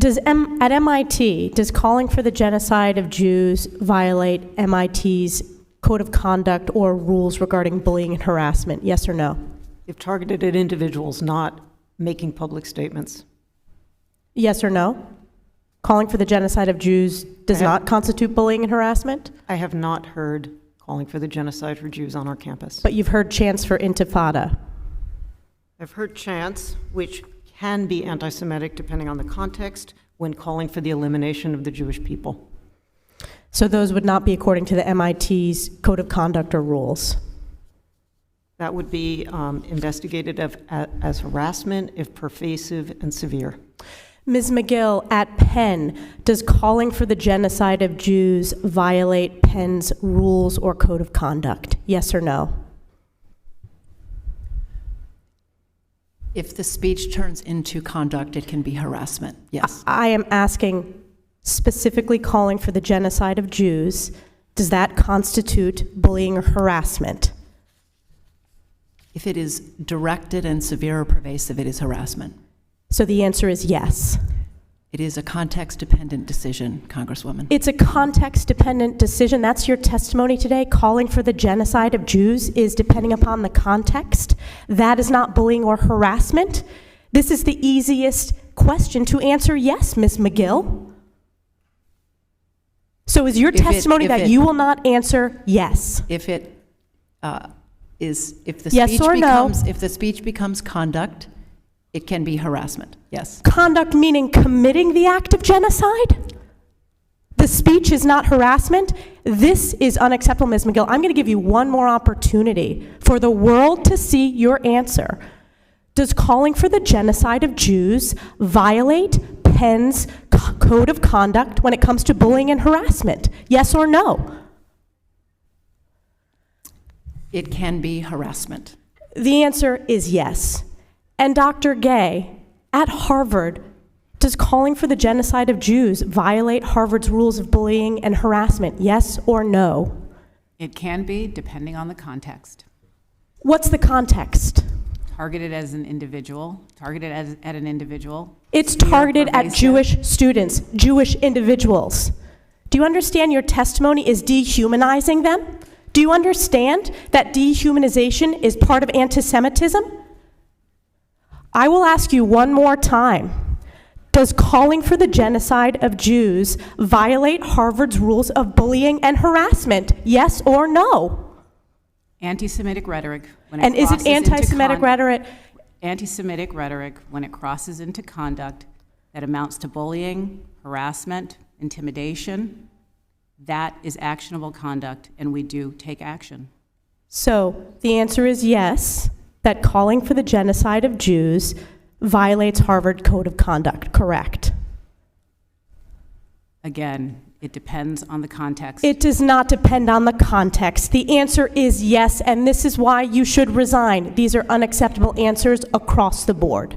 At MIT, does calling for the genocide of Jews violate MIT's code of conduct or rules regarding bullying and harassment? Yes or no? If targeted at individuals, not making public statements. Yes or no? Calling for the genocide of Jews does not constitute bullying and harassment? I have not heard calling for the genocide for Jews on our campus. But you've heard chants for Intifada. I've heard chants, which can be anti-Semitic depending on the context, when calling for the elimination of the Jewish people. So those would not be according to the MIT's code of conduct or rules? That would be investigated as harassment if pervasive and severe. Ms. McGill, at Penn, does calling for the genocide of Jews violate Penn's rules or code of conduct? Yes or no? If the speech turns into conduct, it can be harassment, yes. I am asking specifically calling for the genocide of Jews. Does that constitute bullying or harassment? If it is directed and severe or pervasive, it is harassment. So the answer is yes. It is a context-dependent decision, Congresswoman. It's a context-dependent decision. That's your testimony today. Calling for the genocide of Jews is depending upon the context. That is not bullying or harassment. This is the easiest question to answer yes, Ms. McGill. So is your testimony that you will not answer yes? If it if the yes speech or becomes no? if the speech becomes conduct, it can be harassment. Yes. Conduct meaning committing the act of genocide? The speech is not harassment? This is unacceptable, Ms. McGill. I'm going to give you one more opportunity for the world to see your answer. Does calling for the genocide of Jews violate Penn's code of conduct when it comes to bullying and harassment? Yes or no? It can be harassment. The answer is yes. And Dr. Gay, at Harvard, does calling for the genocide of Jews violate Harvard's rules of bullying and harassment? Yes or no? It can be, depending on the context. What's the context? Targeted as an individual, targeted at an individual. It's targeted at Jewish students, Jewish individuals. Do you understand your testimony is dehumanizing them? Do you understand that dehumanization is part of anti-Semitism? I will ask you one more time. Does calling for the genocide of Jews violate Harvard's rules of bullying and harassment? Yes or no? Anti-Semitic rhetoric. When And is it anti-Semitic rhetoric? Anti-Semitic rhetoric, when it crosses into conduct that amounts to bullying, harassment, intimidation, that is actionable conduct, and we do take action. So the answer is yes, that calling for the genocide of Jews violates Harvard Code of Conduct, correct? Again, it depends on the context. It does not depend on the context. The answer is yes, and this is why you should resign. These are unacceptable answers across the board.